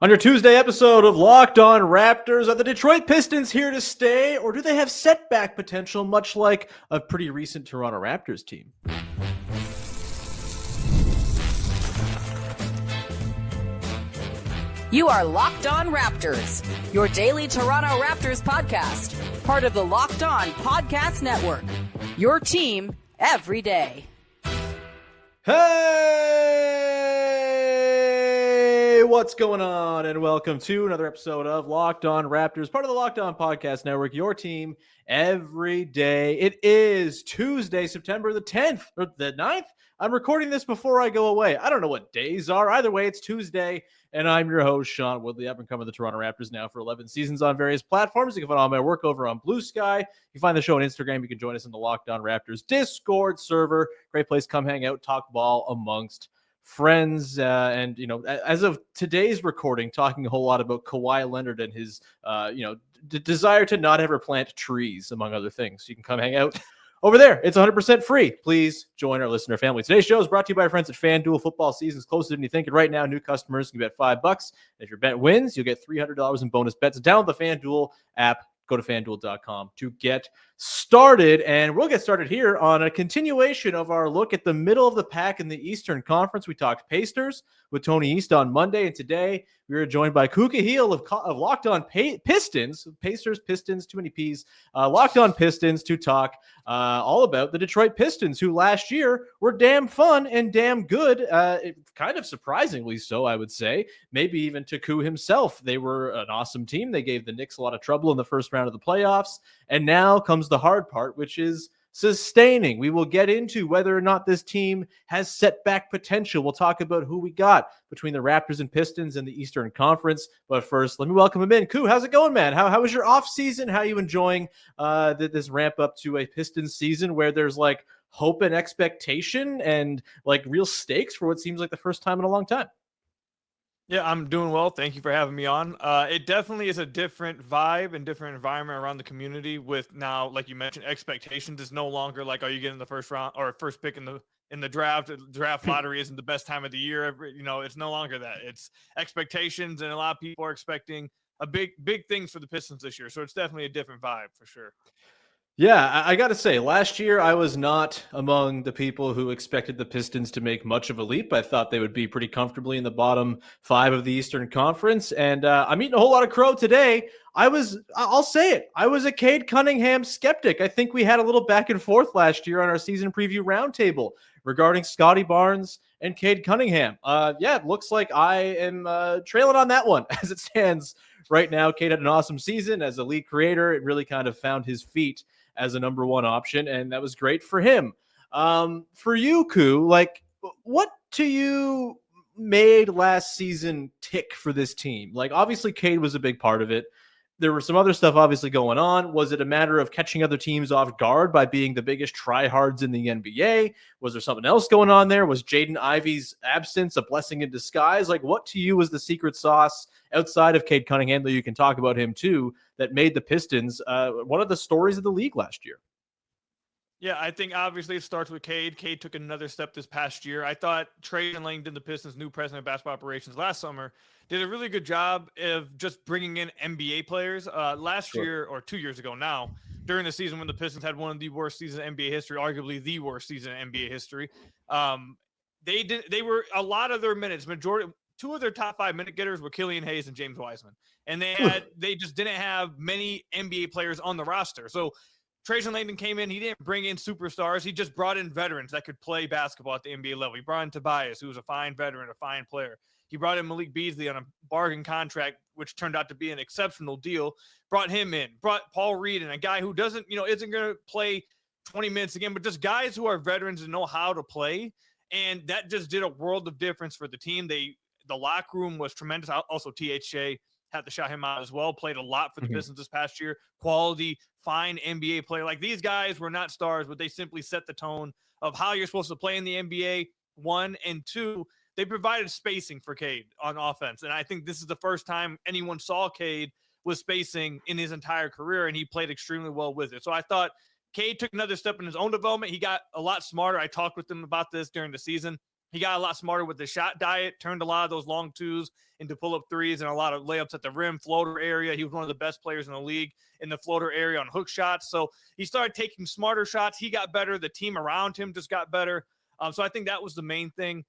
On your Tuesday episode of Locked On Raptors, are the Detroit Pistons here to stay, or do they have setback potential, much like a pretty recent Toronto Raptors team? You are Locked On Raptors, your daily Toronto Raptors podcast, part of the Locked On Podcast Network, your team every day. Hey, what's going on? And welcome to another episode of Locked On Raptors, part of the Locked On Podcast Network, your team every day. It is Tuesday, September the 10th, or the 9th. I'm recording this before I go away. I don't know what days are. Either way, it's Tuesday, and I'm your host, Sean Woodley. I've been covering the Toronto Raptors now for 11 seasons on various platforms. You can find all my work over on Blue Sky. You can find the show on Instagram. You can join us in the Locked On Raptors Discord server. Great place to come hang out, talk ball amongst friends. And, you know, as of today's recording, talking a whole lot about Kawhi Leonard and his, desire to not ever plant trees, among other things. You can come hang out over there. It's 100% free. Please join our listener family. Today's show is brought to you by our friends at FanDuel. Football season is closer than you think. And right now, new customers can bet $5. If your bet wins, you'll get $300 in bonus bets. Download the FanDuel app. Go to FanDuel.com to get started. And we'll get started here on a continuation of our look at the middle of the pack in the Eastern Conference. We talked Pacers with Tony East on Monday. And today we are joined by Ku Khahil of Locked On Pistons. Pacers, Pistons, too many P's. Locked On Pistons to talk all about the Detroit Pistons, who last year were damn fun and damn good. Kind of surprisingly so, I would say. Maybe even to Ku himself. They were an awesome team. They gave the Knicks a lot of trouble in the first round of the playoffs. And now comes the hard part, which is sustaining. We will get into whether or not this team has setback potential. We'll talk about who we got between the Raptors and Pistons in the Eastern Conference. But first, let me welcome him in. Ku, how's it going, man? How was your off season? How are you enjoying this ramp up to a Pistons season where there's like hope and expectation and like real stakes for what seems like the first time in a long time? Yeah, I'm doing well. Thank you for having me on. It definitely is a different vibe and different environment around the community with now, like you mentioned, expectations is no longer like, are you getting the first round or first pick in the draft? The draft lottery isn't the best time of the year. It's no longer that. It's expectations, and a lot of people are expecting a big things for the Pistons this year. So it's definitely a different vibe for sure. Yeah, I got to say, last year I was not among the people who expected the Pistons to make much of a leap. I thought they would be pretty comfortably in the bottom 5 of the Eastern Conference. And I'm eating a whole lot of crow today. I'll say it, I was a Cade Cunningham skeptic. I think we had a little back and forth last year on our season preview roundtable regarding Scotty Barnes and Cade Cunningham. It looks like I am trailing on that one as it stands right now. Cade had an awesome season as a league creator. It really kind of found his feet as a number one option, and that was great for him. For you, Ku, like, what to you made last season tick for this team? Like, obviously, Cade was a big part of it. There were some other stuff obviously going on. Was it a matter of catching other teams off guard by being the biggest tryhards in the NBA? Was there something else going on there? Was Jaden Ivey's absence a blessing in disguise? Like, what to you was the secret sauce outside of Cade Cunningham, though you can talk about him too, that made the Pistons one of the stories of the league last year? Yeah, I think obviously it starts with Cade. Cade took another step this past year. I thought Trajan Langdon, the Pistons' new president of basketball operations last summer, did a really good job of just bringing in NBA players. Last year, or 2 years ago now, during the season when the Pistons had one of the worst seasons in NBA history, arguably the worst season in NBA history, they were a lot of their minutes, majority. 2 of their top 5 minute getters were Killian Hayes and James Wiseman. And they just didn't have many NBA players on the roster. So Trajan Langdon came in. He didn't bring in superstars. He just brought in veterans that could play basketball at the NBA level. He brought in Tobias, who was a fine veteran, a fine player. He brought in Malik Beasley on a bargain contract, which turned out to be an exceptional deal. Brought him in. Brought Paul Reed in, a guy who isn't going to play 20 minutes again, but just guys who are veterans and know how to play. And that just did a world of difference for the team. The locker room was tremendous. Also, THJ had to shout him out as well. Played a lot for the Pistons this past year. Quality, fine NBA player. Like, these guys were not stars, but they simply set the tone of how you're supposed to play in the NBA, 1, and 2. They provided spacing for Cade on offense. And I think this is the first time anyone saw Cade with spacing in his entire career, and he played extremely well with it. So I thought Cade took another step in his own development. He got a lot smarter. I talked with him about this during the season. He got a lot smarter with the shot diet, turned a lot of those long twos into pull-up threes and a lot of layups at the rim, floater area. He was one of the best players in the league in the floater area on hook shots. So he started taking smarter shots. He got better. The team around him just got better. So I think that was the main thing.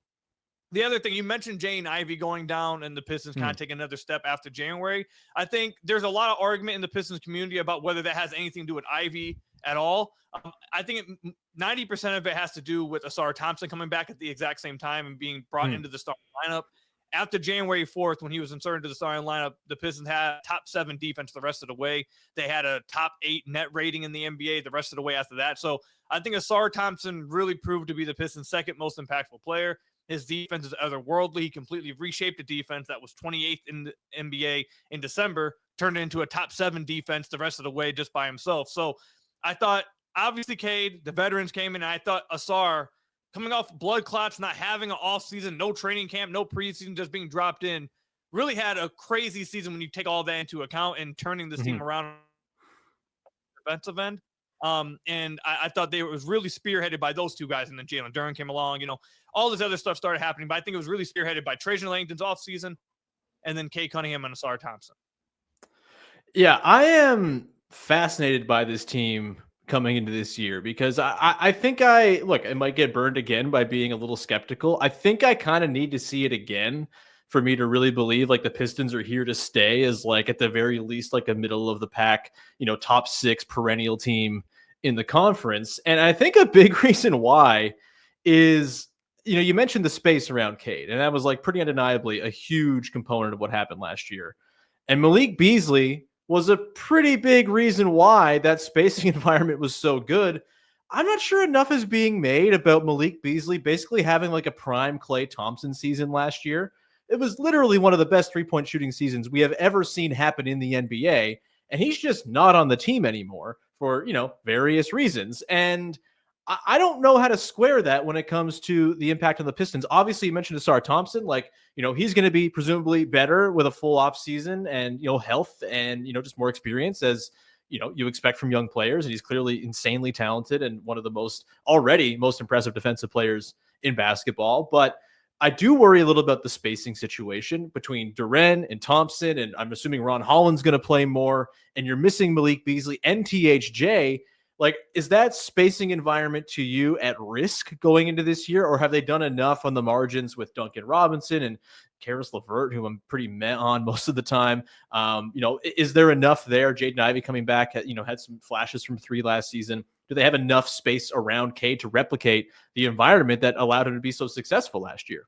The other thing, you mentioned Jaden Ivey going down and the Pistons kind of taking another step after January. I think there's a lot of argument in the Pistons community about whether that has anything to do with Ivey at all. I think 90% of it has to do with Asar Thompson coming back at the exact same time and being brought into the starting lineup. After January 4th, when he was inserted into the starting lineup, the Pistons had top 7 defense the rest of the way. They had a top 8 net rating in the NBA the rest of the way after that. So I think Asar Thompson really proved to be the Pistons' second most impactful player. His defense is otherworldly. He completely reshaped a defense that was 28th in the NBA in December, turned it into a top 7 defense the rest of the way just by himself. So I thought, obviously, Cade, the veterans came in, and I thought Asar, coming off blood clots, not having an offseason, no training camp, no preseason, just being dropped in, really had a crazy season when you take all that into account and turning this team around on the defensive end. And I thought it was really spearheaded by those two guys, and then Jalen Duren came along. All this other stuff started happening, but I think it was really spearheaded by Trajan Langdon's offseason and then Cade Cunningham and Asar Thompson. Yeah, I am fascinated by this team coming into this year because I think I might get burned again by being a little skeptical. I think I kind of need to see it again for me to really believe the Pistons are here to stay as at the very least a middle of the pack, top 6 perennial team in the conference. And I think a big reason why is, you mentioned the space around Cade, and that was pretty undeniably a huge component of what happened last year. And Malik Beasley was a pretty big reason why that spacing environment was so good. I'm not sure enough is being made about Malik Beasley basically having a prime Klay Thompson season last year. It was literally one of the best 3-point shooting seasons we have ever seen happen in the NBA. And he's just not on the team anymore for, various reasons. And I don't know how to square that when it comes to the impact on the Pistons. Obviously, you mentioned Asar Thompson, he's going to be presumably better with a full off season and, health and, just more experience as, you expect from young players. And he's clearly insanely talented and one of the already most impressive defensive players in basketball. But I do worry a little about the spacing situation between Duren and Thompson. And I'm assuming Ron Holland's going to play more, and you're missing Malik Beasley and THJ. Is that spacing environment to you at risk going into this year, or have they done enough on the margins with Duncan Robinson and Karis LeVert, who I'm pretty met on most of the time? Is there enough there? Jaden Ivey coming back, had some flashes from 3 last season. Do they have enough space around Cade to replicate the environment that allowed him to be so successful last year?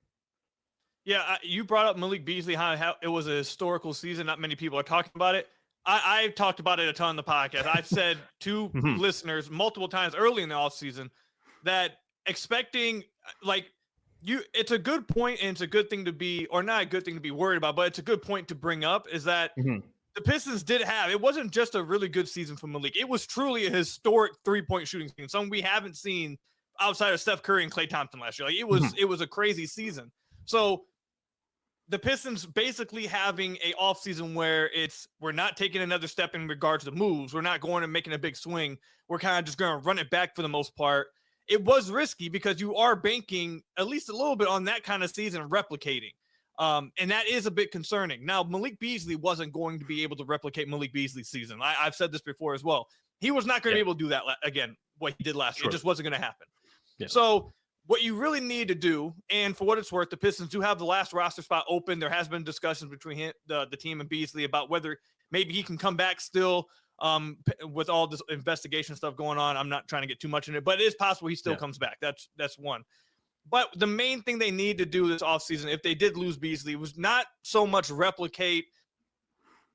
Yeah, you brought up Malik Beasley, how it was a historical season. Not many people are talking about it. I've talked about it a ton on the podcast. I've said to listeners multiple times early in the offseason that expecting it's a good point, and it's a good thing to be, or not a good thing to be worried about, but it's a good point to bring up, is that the Pistons it wasn't just a really good season for Malik. It was truly a historic 3-point shooting season, something we haven't seen outside of Steph Curry and Klay Thompson last year. It was a crazy season. So the Pistons basically having a offseason where we're not taking another step in regards to moves. We're not going and making a big swing. We're kind of just going to run it back for the most part. It was risky because you are banking at least a little bit on that kind of season replicating. And that is a bit concerning. Now, Malik Beasley wasn't going to be able to replicate Malik Beasley's season. I've said this before as well. He was not going to be able to do that again, what he did last year. It just wasn't going to happen. Yeah. So what you really need to do, and for what it's worth, the Pistons do have the last roster spot open. There has been discussions between the team and Beasley about whether maybe he can come back still with all this investigation stuff going on. I'm not trying to get too much in it, but it is possible he still comes back. That's one. But the main thing they need to do this offseason, if they did lose Beasley, was not so much replicate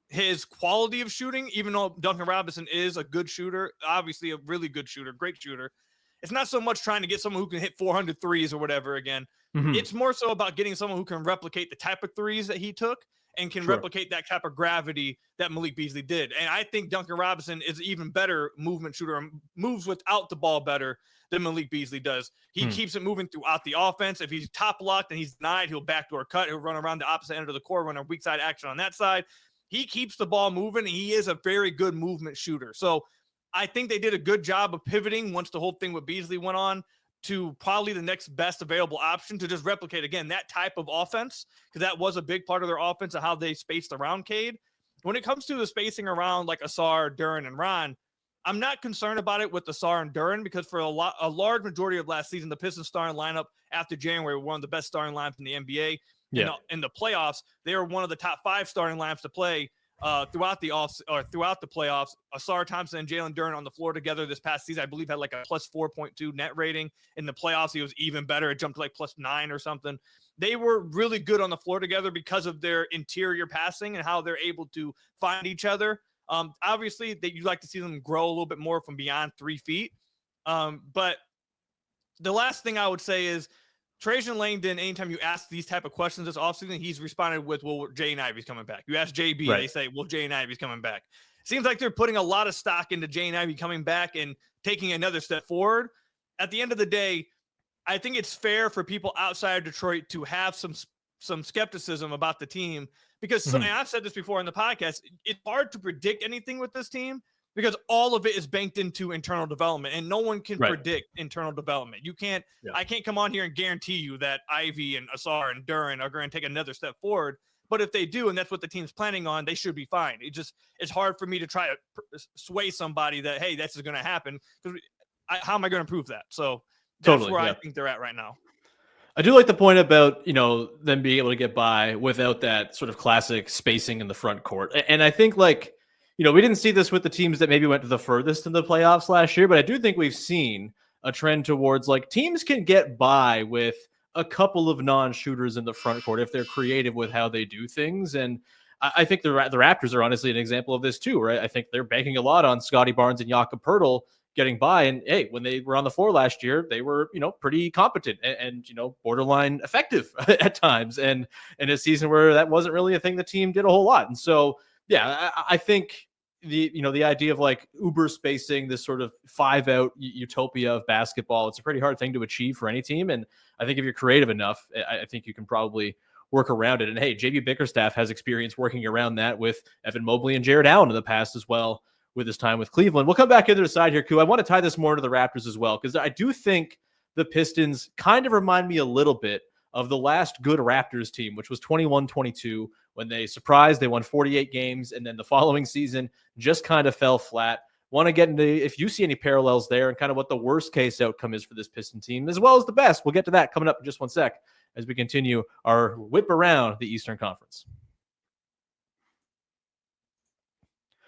his quality of shooting, even though Duncan Robinson is a good shooter, obviously a really good shooter, great shooter. It's not so much trying to get someone who can hit 400 threes or whatever again. It's more so about getting someone who can replicate the type of threes that he took and can replicate that type of gravity that Malik Beasley did. And I think Duncan Robinson is an even better movement shooter and moves without the ball better than Malik Beasley does. He keeps it moving throughout the offense. If he's top locked and he's denied, he'll backdoor cut. He'll run around the opposite end of the court, run a weak side action on that side. He keeps the ball moving, and he is a very good movement shooter. So I think they did a good job of pivoting once the whole thing with Beasley went on. to probably the next best available option to just replicate, again, that type of offense, because that was a big part of their offense and how they spaced around Cade. When it comes to the spacing around like Ausar, Duren, and Ron, I'm not concerned about it with Ausar and Duren, because for a large majority of last season, the Pistons starting lineup after January were one of the best starting lineups in the NBA. Yeah. In the playoffs, they were one of the top 5 starting lineups to play throughout the playoffs. Ausar Thompson and Jalen Duren on the floor together this past season, I believe, had like a plus 4.2 net rating. In the playoffs, he was even better. It jumped to like plus 9 or something. They were really good on the floor together because of their interior passing and how they're able to find each other. Obviously, you'd like to see them grow a little bit more from beyond 3 feet. But the last thing I would say is Trajan Langdon, anytime you ask these type of questions this offseason, he's responded with, well, Jaden Ivey's coming back. You ask JB, right. They say, well, Jaden Ivey's coming back. Seems like they're putting a lot of stock into Jaden Ivey coming back and taking another step forward. At the end of the day, I think it's fair for people outside of Detroit to have some skepticism about the team, because and I've said this before in the podcast, it's hard to predict anything with this team because all of it is banked into internal development, and no one can predict internal development. You can't, I can't come on here and guarantee you that Ivy and Ausar and Duren are going to take another step forward. But if they do, and that's what the team's planning on, they should be fine. It's hard for me to try to sway somebody that, hey, this is going to happen. How am I going to prove that? So that's where I think they're at right now. I do like the point about, them being able to get by without that sort of classic spacing in the front court. And I think we didn't see this with the teams that maybe went to the furthest in the playoffs last year, but I do think we've seen a trend towards teams can get by with a couple of non-shooters in the front court if they're creative with how they do things. And I think the Raptors are honestly an example of this too, right? I think they're banking a lot on Scotty Barnes and Jakob Poeltl getting by. And hey, when they were on the floor last year, they were, pretty competent and borderline effective at times. And in a season where that wasn't really a thing, the team did a whole lot. And so, yeah, I think the idea of uber spacing, this sort of 5-out utopia of basketball, it's a pretty hard thing to achieve for any team. And I think if you're creative enough, I think you can probably work around it. And hey, JB Bickerstaff has experience working around that with Evan Mobley and Jared Allen in the past as well, with his time with Cleveland. We'll come back into the side here, Ku. I want to tie this more to the Raptors as well, because I do think the Pistons kind of remind me a little bit of the last good Raptors team, which was 21-22, when they surprised. They won 48 games, and then the following season just kind of fell flat. Want to get into if you see any parallels there and kind of what the worst case outcome is for this Piston team, as well as the best. We'll get to that coming up in just one sec as we continue our whip around the Eastern Conference.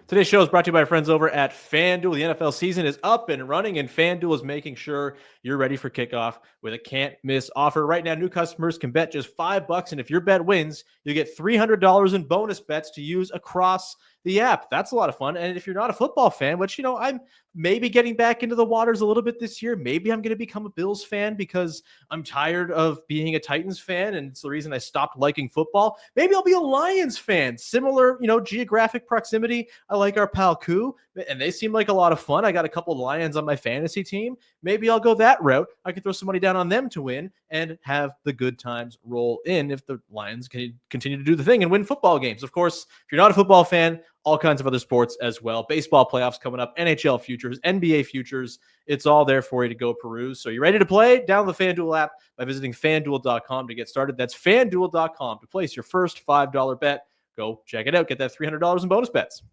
Today's show is brought to you by our friends over at FanDuel. The NFL season is up and running, and FanDuel is making sure you're ready for kickoff with a can't-miss offer. Right now, new customers can bet just $5, and if your bet wins, you get $300 in bonus bets to use across the app. That's a lot of fun. And if you're not a football fan, which, I'm maybe getting back into the waters a little bit this year, maybe I'm going to become a Bills fan because I'm tired of being a Titans fan, and it's the reason I stopped liking football. Maybe I'll be a Lions fan. Similar, geographic proximity. I like our pal Ku, and they seem like a lot of fun. I got a couple of Lions on my fantasy team. Maybe I'll go that route. I could throw some money down on them to win and have the good times roll in if the Lions can continue to do the thing and win football games. Of course, if you're not a football fan, all kinds of other sports as well. Baseball playoffs coming up, NHL futures, NBA futures. It's all there for you to go peruse. So you ready to play? Download the FanDuel app by visiting FanDuel.com to get started. That's FanDuel.com to place your first $5 bet. Go check it out. Get that $300 in bonus bets.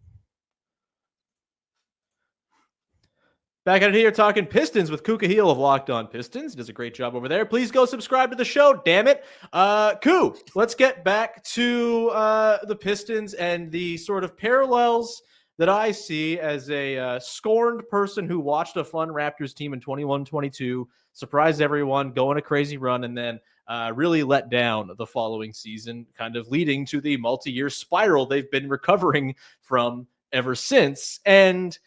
Back at it here talking Pistons with Ku Khahil of Locked On Pistons. He does a great job over there. Please go subscribe to the show, damn it. Ku, let's get back to the Pistons and the sort of parallels that I see as a scorned person who watched a fun Raptors team in 21-22, surprised everyone, go on a crazy run, and then really let down the following season, kind of leading to the multi-year spiral they've been recovering from ever since. And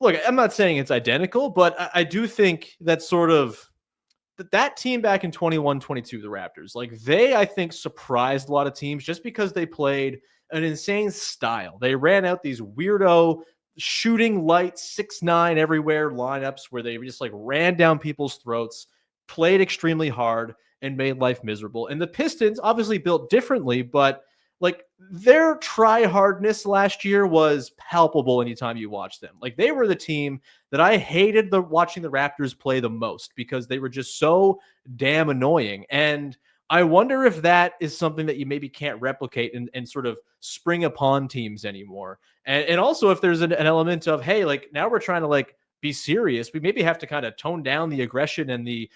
look, I'm not saying it's identical, but I do think that sort of that team back in 21-22, the Raptors, they, I think, surprised a lot of teams just because they played an insane style. They ran out these weirdo shooting light 6'9" everywhere lineups where they just ran down people's throats, played extremely hard, and made life miserable. And the Pistons obviously built differently, but like their try hardness last year was palpable anytime you watch them. Like they were the team that I hated watching the Raptors play the most because they were just so damn annoying. And I wonder if that is something that you maybe can't replicate and sort of spring upon teams anymore. And also if there's an element of, hey, like now we're trying to like be serious, we maybe have to kind of tone down the aggression and the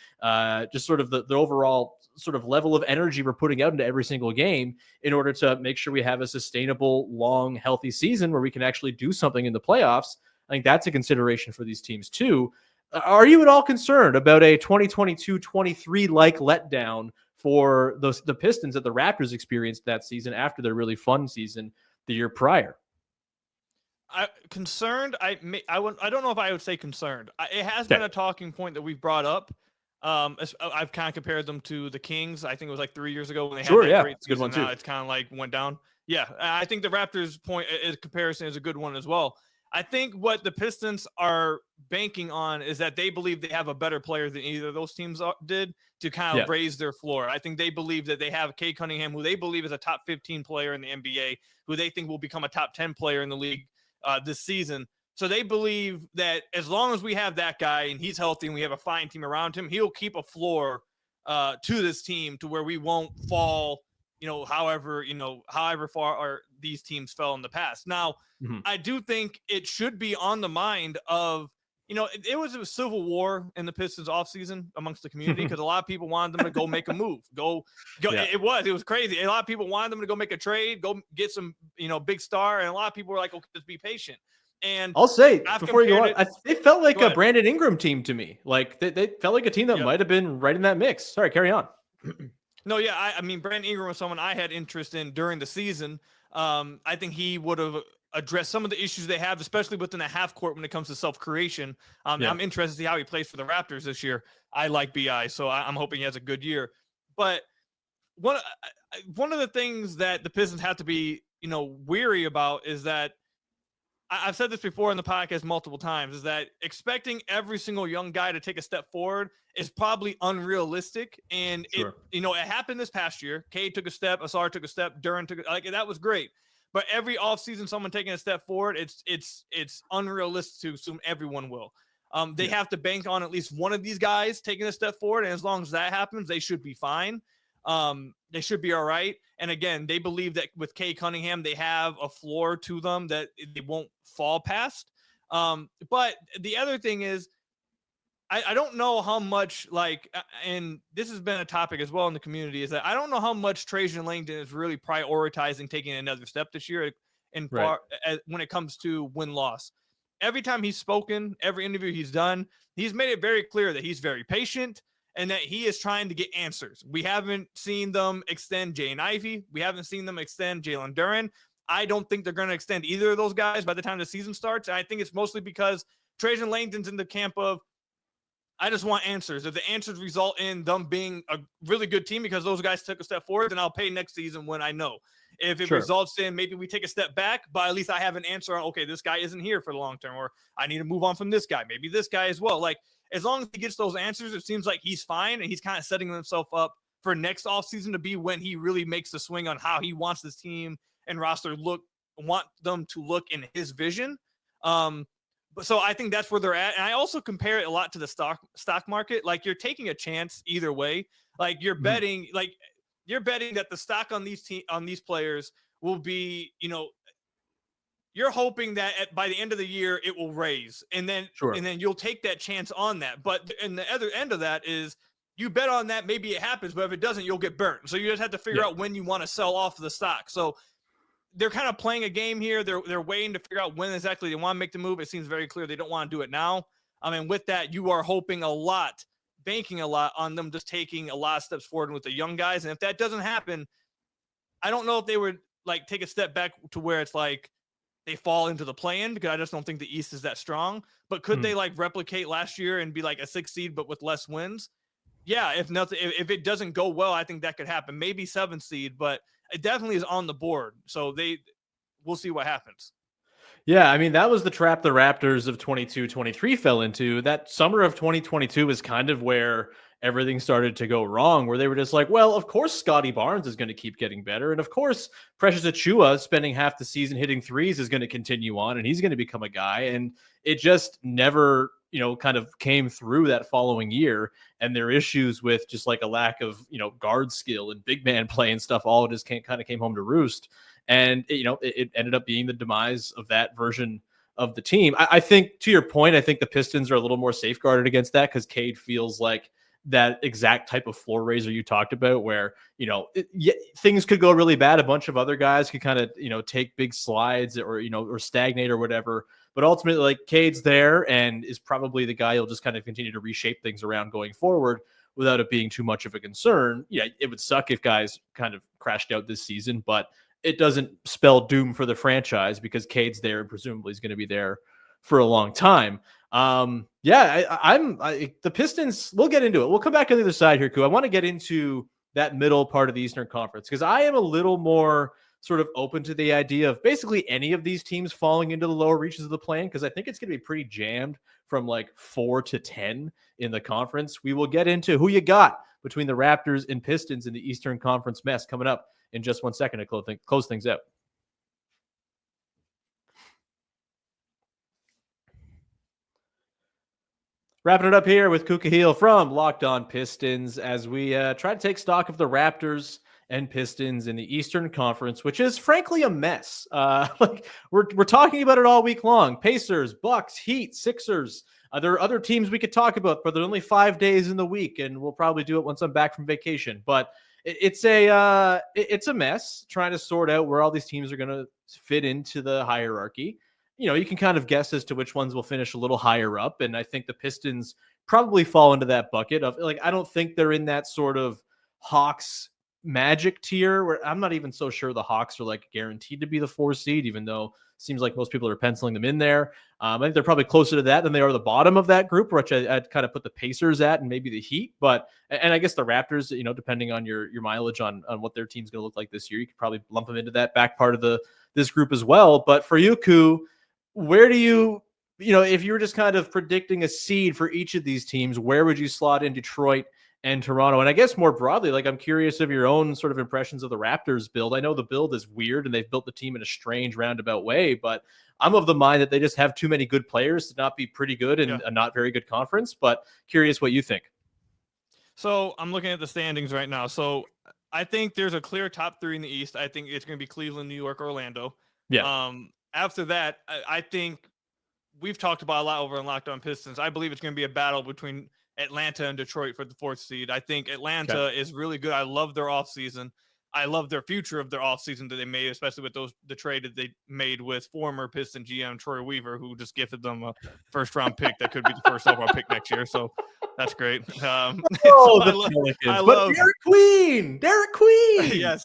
just sort of the overall sort of level of energy we're putting out into every single game in order to make sure we have a sustainable, long, healthy season where we can actually do something in the playoffs. I think that's a consideration for these teams too. Are you at all concerned about a 2022-23 like letdown for the Pistons that the Raptors experienced that season after their really fun season the year prior? Concerned. I don't know if I would say concerned. It has been a talking point that we've brought up. I've kind of compared them to the Kings. I think it was like 3 years ago when they had that great season. Good one too. Now it's kind of like went down. Yeah, I think the Raptors point comparison is a good one as well. I think what the Pistons are banking on is that they believe they have a better player than either of those teams did to kind of raise their floor. I think they believe that they have Cade Cunningham, who they believe is a top 15 player in the NBA, who they think will become a top 10 player in the league this season. So they believe that as long as we have that guy and he's healthy and we have a fine team around him, he'll keep a floor to this team to where we won't fall, however far these teams fell in the past. Now, I do think it should be on the mind of, it was a civil war in the Pistons offseason amongst the community because a lot of people wanted them to go make a move. Go. Yeah. It was crazy. A lot of people wanted them to go make a trade, go get some, big star. And a lot of people were like, okay, just be patient. And I'll say before you go on, they felt like a Brandon Ingram team to me. Like they felt like a team that might have been right in that mix. Sorry, carry on. No, yeah. I mean, Brandon Ingram was someone I had interest in during the season. I think he would have addressed some of the issues they have, especially within the half court when it comes to self-creation. I'm interested to see how he plays for the Raptors this year. I like BI, so I'm hoping he has a good year. But one of the things that the Pistons have to be, weary about is that I've said this before in the podcast multiple times, is that expecting every single young guy to take a step forward is probably unrealistic. And it happened this past year. Cade took a step, Asar took a step, Duran took that was great. But every offseason, someone taking a step forward, it's unrealistic to assume everyone will. They have to bank on at least one of these guys taking a step forward. And as long as that happens, they should be fine. They should be all right. And again, they believe that with Cade Cunningham, they have a floor to them that they won't fall past. But the other thing is, I don't know how much and this has been a topic as well in the community, is that I don't know how much Trajan Langdon is really prioritizing taking another step this year when it comes to win-loss. Every time he's spoken, every interview he's done, he's made it very clear that he's very patient and that he is trying to get answers. We haven't seen them extend Jaden Ivey. We haven't seen them extend Jalen Duren. I don't think they're going to extend either of those guys by the time the season starts. And I think it's mostly because Trajan Langdon's in the camp of, I just want answers. If the answers result in them being a really good team because those guys took a step forward, then I'll pay next season when I know. If it results in maybe we take a step back, but at least I have an answer on, okay, this guy isn't here for the long term, or I need to move on from this guy, maybe this guy as well. Like, as long as he gets those answers, it seems like he's fine, and he's kind of setting himself up for next offseason to be when he really makes the swing on how he wants this team and roster want them to look in his vision. So I think that's where they're at. And I also compare it a lot to the stock market. Like, you're taking a chance either way. Like, you're betting, that the stock on these players will be, you're hoping that by the end of the year it will raise, and then you'll take that chance on that. But and the other end of that is you bet on that, maybe it happens, but if it doesn't, you'll get burnt. So you just have to figure out when you want to sell off the stock. So they're kind of playing a game here. They're waiting to figure out when exactly they want to make the move. It seems very clear they don't want to do it now. I mean, with that, you are hoping a lot, banking a lot on them just taking a lot of steps forward with the young guys. And if that doesn't happen, I don't know if they would take a step back to where it's like they fall into the play-in, because I just don't think the East is that strong. But could they replicate last year and be a 6th seed but with less wins? Yeah, if it doesn't go well, I think that could happen. Maybe 7th seed, but it definitely is on the board. So we'll see what happens. Yeah, I mean, that was the trap the Raptors of 22-23 fell into. That summer of 2022 is kind of where everything started to go wrong, where they were just like, well, of course Scotty Barnes is going to keep getting better. And of course, Precious Achiuwa spending half the season hitting threes is going to continue on, and he's going to become a guy. And it just never, kind of came through that following year. And their issues with just like a lack of, guard skill and big man play and stuff all just kind of came home to roost. And, it ended up being the demise of that version of the team. I think, to your point, I think the Pistons are a little more safeguarded against that because Cade feels like that exact type of floor raiser you talked about, where, things could go really bad. A bunch of other guys could kind of, take big slides or, or stagnate or whatever. But ultimately, like, Cade's there and is probably the guy who'll just kind of continue to reshape things around going forward without it being too much of a concern. Yeah, it would suck if guys kind of crashed out this season, but it doesn't spell doom for the franchise because Cade's there and presumably is going to be there for a long time. The Pistons, we'll get into it. We'll come back on the other side here, Ku. I want to get into that middle part of the Eastern Conference because I am a little more sort of open to the idea of basically any of these teams falling into the lower reaches of the play-in because I think it's going to be pretty jammed from like 4 to 10 in the conference. We will get into who you got between the Raptors and Pistons in the Eastern Conference mess coming up in just 1 second to close things out. Wrapping it up here with Ku Khahil from Locked On Pistons as we try to take stock of the Raptors and Pistons in the Eastern Conference, which is frankly a mess. We're talking about it all week long. Pacers, Bucks, Heat, Sixers. There are other teams we could talk about, but there's only 5 days in the week, and we'll probably do it once I'm back from vacation. But it's a mess trying to sort out where all these teams are going to fit into the hierarchy. You can kind of guess as to which ones will finish a little higher up. And I think the Pistons probably fall into that bucket of like, I don't think they're in that sort of Hawks Magic tier where I'm not even so sure the Hawks are like guaranteed to be the 4 seed, even though it seems like most people are penciling them in there. I think they're probably closer to that than they are the bottom of that group, which I'd kind of put the Pacers at and maybe the Heat. And I guess the Raptors, depending on your mileage on what their team's going to look like this year, you could probably lump them into that back part of this group as well. But for you, Ku, where do you, if you were just kind of predicting a seed for each of these teams, where would you slot in Detroit and Toronto? And I guess more broadly, like I'm curious of your own sort of impressions of the Raptors build. I know the build is weird and they've built the team in a strange roundabout way, but I'm of the mind that they just have too many good players to not be pretty good in a not very good conference. But curious what you think. So I'm looking at the standings right now. So I think there's a clear top 3 in the East. I think it's going to be Cleveland, New York, Orlando. Yeah. After that, I think we've talked about a lot over on Locked On Pistons. I believe it's going to be a battle between Atlanta and Detroit for the 4th seed. I think Atlanta is really good. I love their offseason. I love their future of their offseason that they made, especially with the trade that they made with former Piston GM Troy Weaver, who just gifted them a first-round pick that could be the first overall pick next year. So that's great. The Pelicans. But Derek Queen. Yes.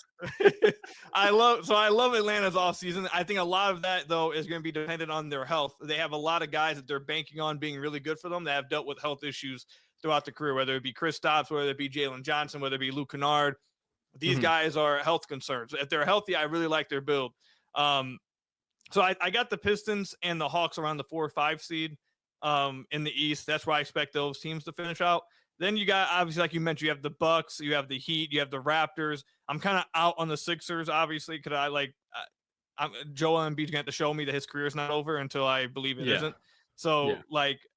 I love Atlanta's offseason. I think a lot of that, though, is going to be dependent on their health. They have a lot of guys that they're banking on being really good for them that have dealt with health issues throughout the career, whether it be Kristaps, whether it be Jalen Johnson, whether it be Luke Kennard. These guys are health concerns. If they're healthy, I really like their build. So I got the Pistons and the Hawks around the 4 or 5 seed in the East. That's where I expect those teams to finish out. Then you got, obviously, like you mentioned, you have the Bucks, you have the Heat, you have the Raptors. I'm kind of out on the Sixers, obviously, because Joel Embiid's going to have to show me that his career is not over until I believe it isn't. So,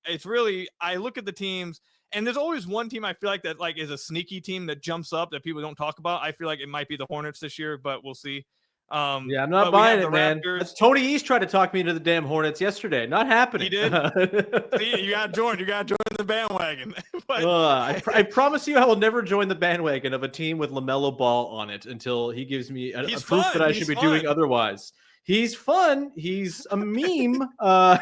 it's really, I look at the teams, and there's always one team I feel like that is a sneaky team that jumps up that people don't talk about. I feel like it might be the Hornets this year, but we'll see. I'm not buying it, man. Tony East tried to talk me into the damn Hornets yesterday. Not happening. He did. See, you got to join. You got to join the bandwagon. I promise you, I will never join the bandwagon of a team with LaMelo Ball on it until he gives me a proof that I should be doing otherwise. He's fun. He's a meme.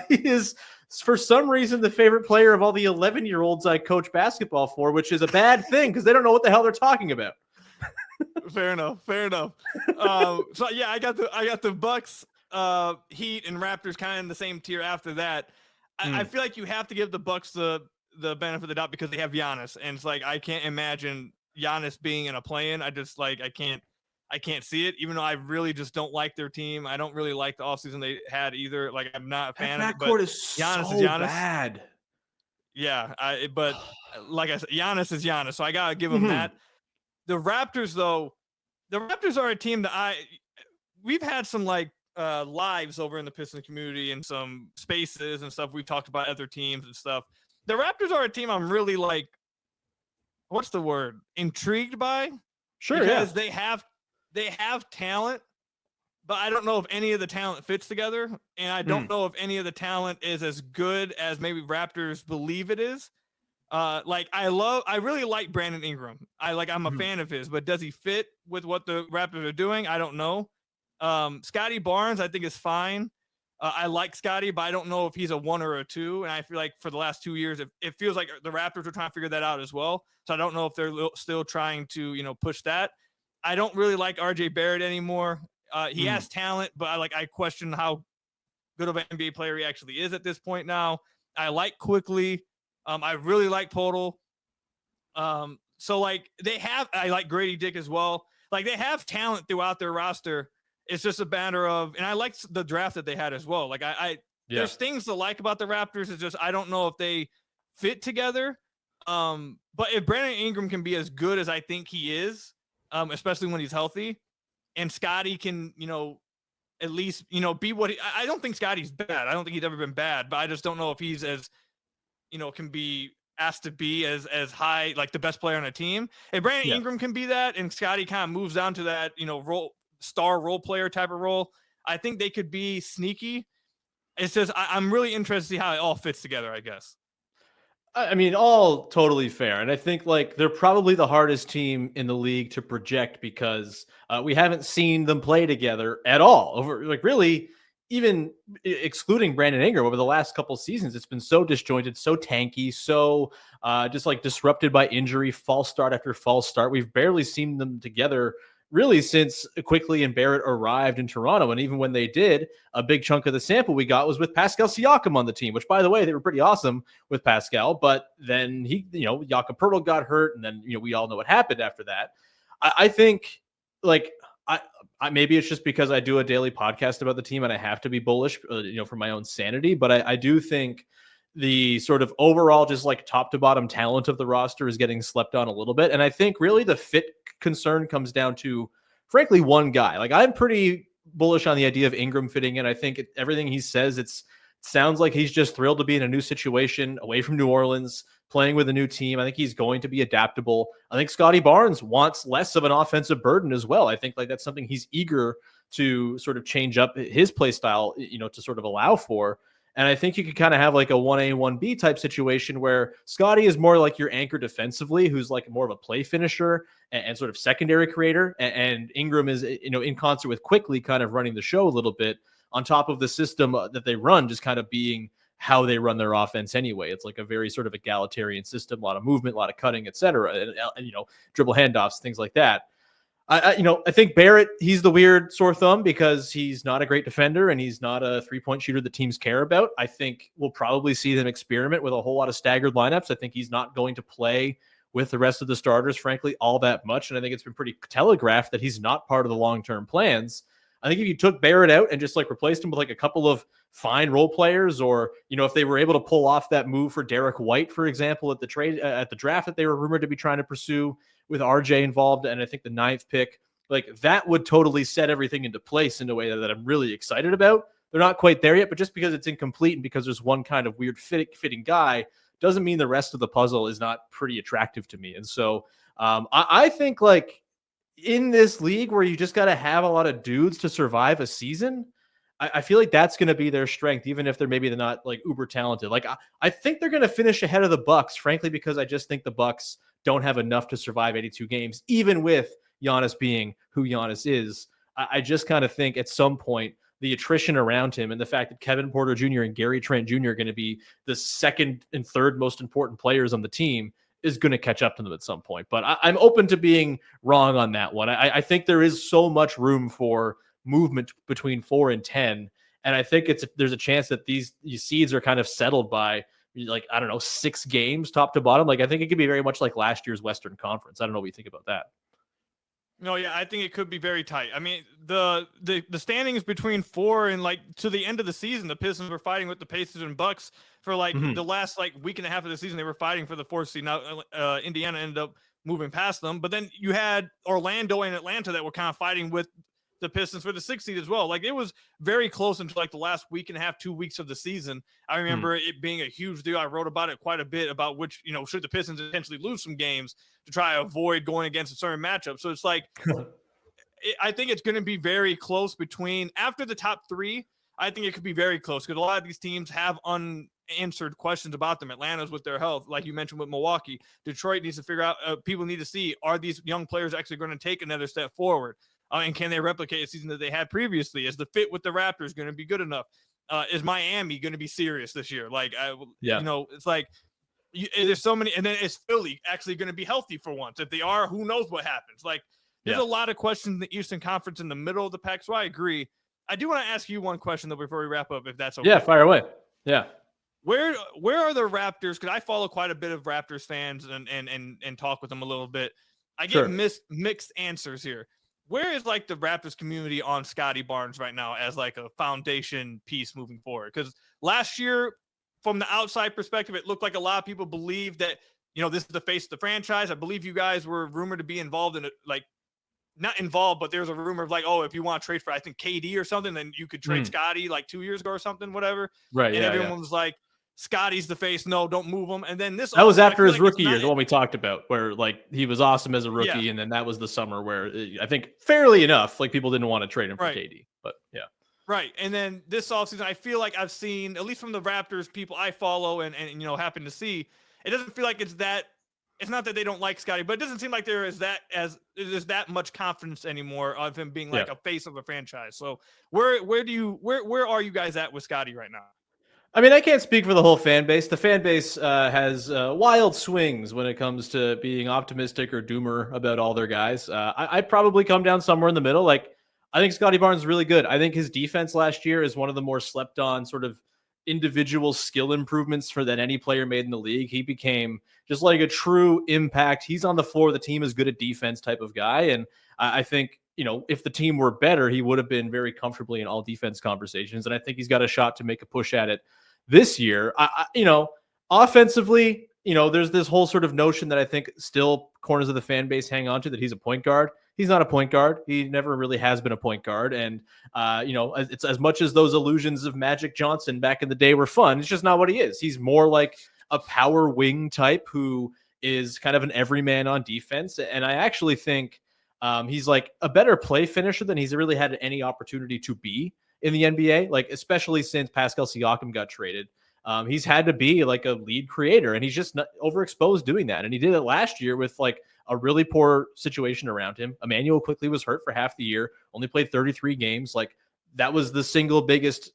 He is, for some reason, the favorite player of all the 11-year-olds I coach basketball for, which is a bad thing because they don't know what the hell they're talking about. Fair enough. So yeah, I got the Bucks, Heat, and Raptors kind of in the same tier after that. I feel like you have to give the Bucks the benefit of the doubt because they have Giannis, and it's like I can't imagine Giannis being in a play-in. I just I can't see it, even though I really just don't like their team. I don't really like the offseason they had either. Like, I'm not a fan of it. But Giannis is Giannis. Bad. Yeah, but like I said, Giannis is Giannis, so I gotta give him that. The Raptors, though, the Raptors are a team that we've had some like lives over in the Pistons community and some spaces and stuff. We've talked about other teams and stuff. The Raptors are a team I'm really like, what's the word? Intrigued by, Sure, because yeah. they have talent, but I don't know if any of the talent fits together, and I don't know if any of the talent is as good as maybe Raptors believe it is. Like I really like Brandon Ingram. I'm a fan of his, but does he fit with what the Raptors are doing? I don't know. Scotty Barnes, I think is fine. I like Scotty, but I don't know if he's a 1 or a 2. And I feel like for the last 2 years, it feels like the Raptors are trying to figure that out as well. So I don't know if they're still trying to, push that. I don't really like RJ Barrett anymore. He has talent, but I question how good of an NBA player he actually is at this point now. I like Quickly. I really like Podol. So I like Grady Dick as well. Like they have talent throughout their roster. It's just a matter of, and I liked the draft that they had as well. Like there's things to like about the Raptors. It's just, I don't know if they fit together. But if Brandon Ingram can be as good as I think he is, especially when he's healthy, and Scotty can, at least, be what I don't think Scotty's bad. I don't think he's ever been bad, but I just don't know if he's as, can be asked to be as high, like the best player on a team. If Brandon Ingram can be that, and Scotty kind of moves down to that, star role player type of role, I think they could be sneaky. It's just, I'm really interested to see how it all fits together, I guess. I mean, all totally fair. And I think like they're probably the hardest team in the league to project because we haven't seen them play together at all over like really even excluding Brandon Ingram over the last couple seasons. It's been so disjointed, so tanky, so just like disrupted by injury, false start after false start. We've barely seen them together really since Quickly and Barrett arrived in Toronto. And even when they did, a big chunk of the sample we got was with Pascal Siakam on the team, which by the way, they were pretty awesome with Pascal, but then Jakob Poeltl got hurt. And then, we all know what happened after that. I think like, I maybe it's just because I do a daily podcast about the team and I have to be bullish, for my own sanity. But I do think the sort of overall, just like top to bottom talent of the roster is getting slept on a little bit. And I think really the fit concern comes down to, frankly, one guy. Like I'm pretty bullish on the idea of Ingram fitting in. I think everything he says, it sounds like he's just thrilled to be in a new situation away from New Orleans, playing with a new team. I think he's going to be adaptable. I think Scotty Barnes wants less of an offensive burden as well. I think like that's something he's eager to sort of change up his play style, to sort of allow for. And I think you could kind of have like a 1A, 1B type situation where Scotty is more like your anchor defensively, who's like more of a play finisher and sort of secondary creator. And Ingram is, in concert with Quickly kind of running the show a little bit on top of the system that they run, just kind of being how they run their offense anyway. It's like a very sort of egalitarian system, a lot of movement, a lot of cutting, et cetera, and dribble handoffs, things like that. I think Barrett, he's the weird sore thumb because he's not a great defender and he's not a three-point shooter that teams care about. I think we'll probably see them experiment with a whole lot of staggered lineups. I think he's not going to play with the rest of the starters, frankly, all that much. And I think it's been pretty telegraphed that he's not part of the long-term plans. I think if you took Barrett out and just like replaced him with like a couple of fine role players, or, if they were able to pull off that move for Derek White, for example, at the draft that they were rumored to be trying to pursue with RJ involved, and I think the 9th pick, like that would totally set everything into place in a way that I'm really excited about. They're not quite there yet, but just because it's incomplete and because there's one kind of weird fitting guy doesn't mean the rest of the puzzle is not pretty attractive to me. And so I think like in this league where you just got to have a lot of dudes to survive a season, I feel like that's going to be their strength, even if they're not like uber talented. Like I think they're going to finish ahead of the Bucks, frankly, because I just think the Bucks don't have enough to survive 82 games, even with Giannis being who Giannis is. I just kind of think at some point the attrition around him and the fact that Kevin Porter Jr. and Gary Trent Jr. are going to be the second and third most important players on the team is going to catch up to them at some point. But I'm open to being wrong on that one. I think there is so much room for movement between 4 and 10. And I think there's a chance that these seeds are kind of settled by, like, I don't know, 6 games top to bottom. Like, I think it could be very much like last year's Western Conference. I don't know what you think about that. No, yeah, I think it could be very tight. I mean, the standings between 4 and like to the end of the season, the Pistons were fighting with the Pacers and Bucks for like the last like week and a half of the season. They were fighting for the 4th seed. Now Indiana ended up moving past them, but then you had Orlando and Atlanta that were kind of fighting with the Pistons for the 6th seed as well. Like it was very close until like the last week and a half, 2 weeks of the season. I remember it being a huge deal. I wrote about it quite a bit about which, should the Pistons potentially lose some games to try to avoid going against a certain matchup. So it's like, I think it's going to be very close between after the top 3. I think it could be very close because a lot of these teams have unanswered questions about them. Atlanta's with their health, like you mentioned with Milwaukee. Detroit needs to figure out, people need to see, are these young players actually going to take another step forward? And can they replicate a season that they had previously? Is the fit with the Raptors going to be good enough? Is Miami going to be serious this year? Like, it's like there's so many. And then is Philly actually going to be healthy for once? If they are, who knows what happens? Like, there's a lot of questions in the Eastern Conference in the middle of the pack. So I agree. I do want to ask you one question though before we wrap up, if that's okay. Yeah, fire away. Yeah. Where are the Raptors? Because I follow quite a bit of Raptors fans and talk with them a little bit. I get mixed answers here. Where is like the Raptors community on Scotty Barnes right now as like a foundation piece moving forward? Because last year, from the outside perspective, it looked like a lot of people believed that, this is the face of the franchise. I believe you guys were rumored to be involved in it, like not involved, but there's a rumor of like, oh, if you want to trade for, I think KD or something, then you could trade Scotty like 2 years ago or something, whatever. Right. And everyone was like, Scotty's the face. No, don't move him. And then that was after his rookie year, the one we talked about, where like he was awesome as a rookie, and then that was the summer where I think fairly enough, like people didn't want to trade him for KD. But yeah, right. And then this offseason, I feel like I've seen, at least from the Raptors people I follow and happen to see, it doesn't feel like it's that. It's not that they don't like Scotty, but it doesn't seem like there's that much confidence anymore of him being like a face of a franchise. So where are you guys at with Scotty right now? I mean, I can't speak for the whole fan base. The fan base has wild swings when it comes to being optimistic or doomer about all their guys. I'd probably come down somewhere in the middle. Like, I think Scotty Barnes is really good. I think his defense last year is one of the more slept on sort of individual skill improvements for that any player made in the league. He became just like a true impact. He's on the floor. The team is good at defense type of guy. And I think, if the team were better, he would have been very comfortably in all defense conversations. And I think he's got a shot to make a push at it this year. Offensively, there's this whole sort of notion that I think still corners of the fan base hang on to, that he's a point guard. He's not a point guard. He never really has been a point guard. And, it's as much as those illusions of Magic Johnson back in the day were fun, it's just not what he is. He's more like a power wing type who is kind of an everyman on defense. And I actually think he's like a better play finisher than he's really had any opportunity to be in the NBA, like especially since Pascal Siakam got traded. He's had to be like a lead creator, and he's just not overexposed doing that. And he did it last year with like a really poor situation around him. Emmanuel quickly was hurt for half the year, only played 33 games. Like that was the single biggest,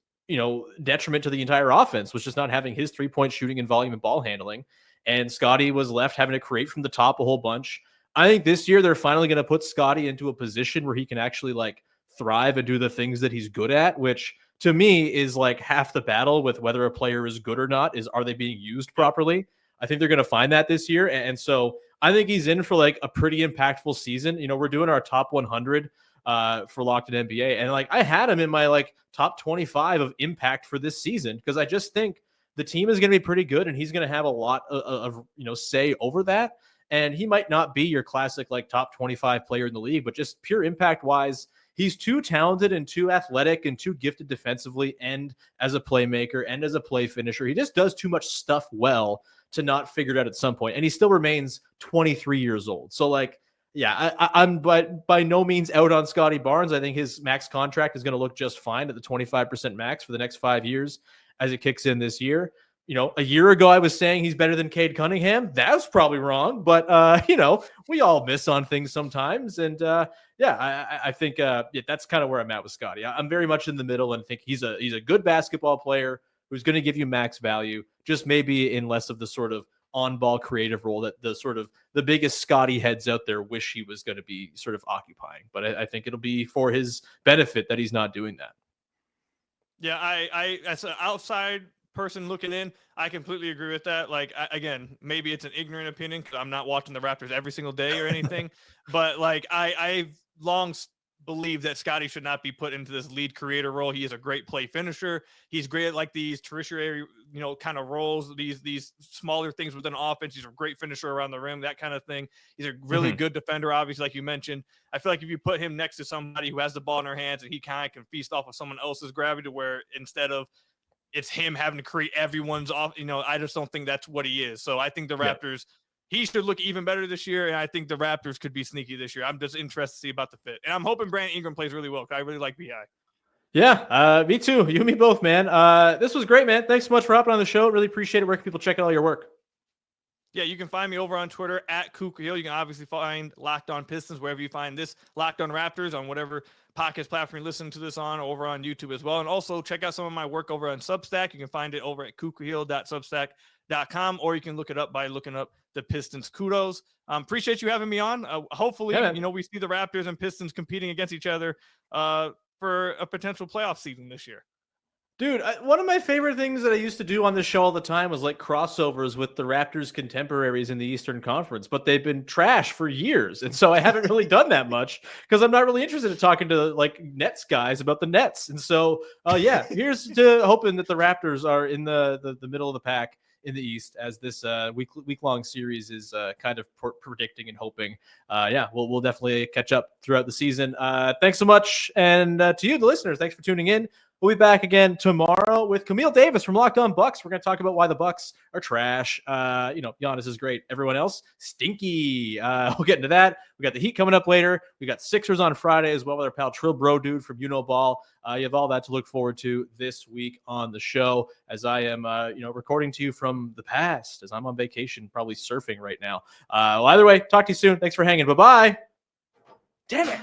detriment to the entire offense, was just not having his 3-point shooting and volume and ball handling. And Scotty was left having to create from the top a whole bunch. I think this year they're finally going to put Scotty into a position where he can actually like thrive and do the things that he's good at, which to me is like half the battle with whether a player is good or not, is are they being used properly? I think they're going to find that this year. And so I think he's in for like a pretty impactful season. We're doing our top 100 for Locked In NBA. And like, I had him in my like top 25 of impact for this season, because I just think the team is going to be pretty good and he's going to have a lot of say over that. And he might not be your classic like top 25 player in the league, but just pure impact wise, he's too talented and too athletic and too gifted defensively and as a playmaker and as a play finisher. He just does too much stuff well to not figure it out at some point. And he still remains 23 years old. So like, yeah, I'm by no means out on Scotty Barnes. I think his max contract is going to look just fine at the 25% max for the next 5 years as it kicks in this year. A year ago, I was saying he's better than Cade Cunningham. That was probably wrong, but, we all miss on things sometimes. And I think that's kind of where I'm at with Scotty. I'm very much in the middle and think he's a good basketball player who's going to give you max value, just maybe in less of the sort of on-ball creative role that the sort of the biggest Scotty heads out there wish he was going to be sort of occupying. But I think it'll be for his benefit that he's not doing that. Yeah, I as an outside person looking in, I completely agree with that. Like, again, maybe it's an ignorant opinion because I'm not watching the Raptors every single day or anything, but like I've long believed that Scotty should not be put into this lead creator role. He is a great play finisher. He's great at like these tertiary, kind of roles, these smaller things within offense. He's a great finisher around the rim, that kind of thing. He's a really good defender, obviously, like you mentioned. I feel like if you put him next to somebody who has the ball in their hands and he kind of can feast off of someone else's gravity, to where instead of it's him having to create everyone's off, I just don't think that's what he is. So I think the Raptors, he should look even better this year, and I think the Raptors could be sneaky this year. I'm just interested to see about the fit. And I'm hoping Brandon Ingram plays really well because I really like BI. Yeah, me too. You and me both, man. This was great, man. Thanks so much for hopping on the show. Really appreciate it. Where can people check out all your work? Yeah, you can find me over on Twitter at Ku Khahil. You can obviously find Locked On Pistons wherever you find this, Locked On Raptors on whatever podcast platform you listen to this on, over on YouTube as well. And also check out some of my work over on Substack. You can find it over at kukhahil.substack.com, or you can look it up by looking up the Pistons Kudos. Appreciate you having me on. Hopefully, we see the Raptors and Pistons competing against each other for a potential playoff season this year. Dude, one of my favorite things that I used to do on this show all the time was like crossovers with the Raptors contemporaries in the Eastern Conference, but they've been trash for years. And so I haven't really done that much because I'm not really interested in talking to like Nets guys about the Nets. And so, here's to hoping that the Raptors are in the middle of the pack in the East, as this week-long series is kind of predicting and hoping. We'll definitely catch up throughout the season. Thanks so much. And to you, the listeners, thanks for tuning in. We'll be back again tomorrow with Camille Davis from Locked On Bucks. We're going to talk about why the Bucks are trash. Giannis is great. Everyone else, stinky. We'll get into that. We got the Heat coming up later. We got Sixers on Friday as well with our pal Trill Bro Dude from Ball. You have all that to look forward to this week on the show, as I am, recording to you from the past, as I'm on vacation, probably surfing right now. Either way, talk to you soon. Thanks for hanging. Bye-bye. Damn it.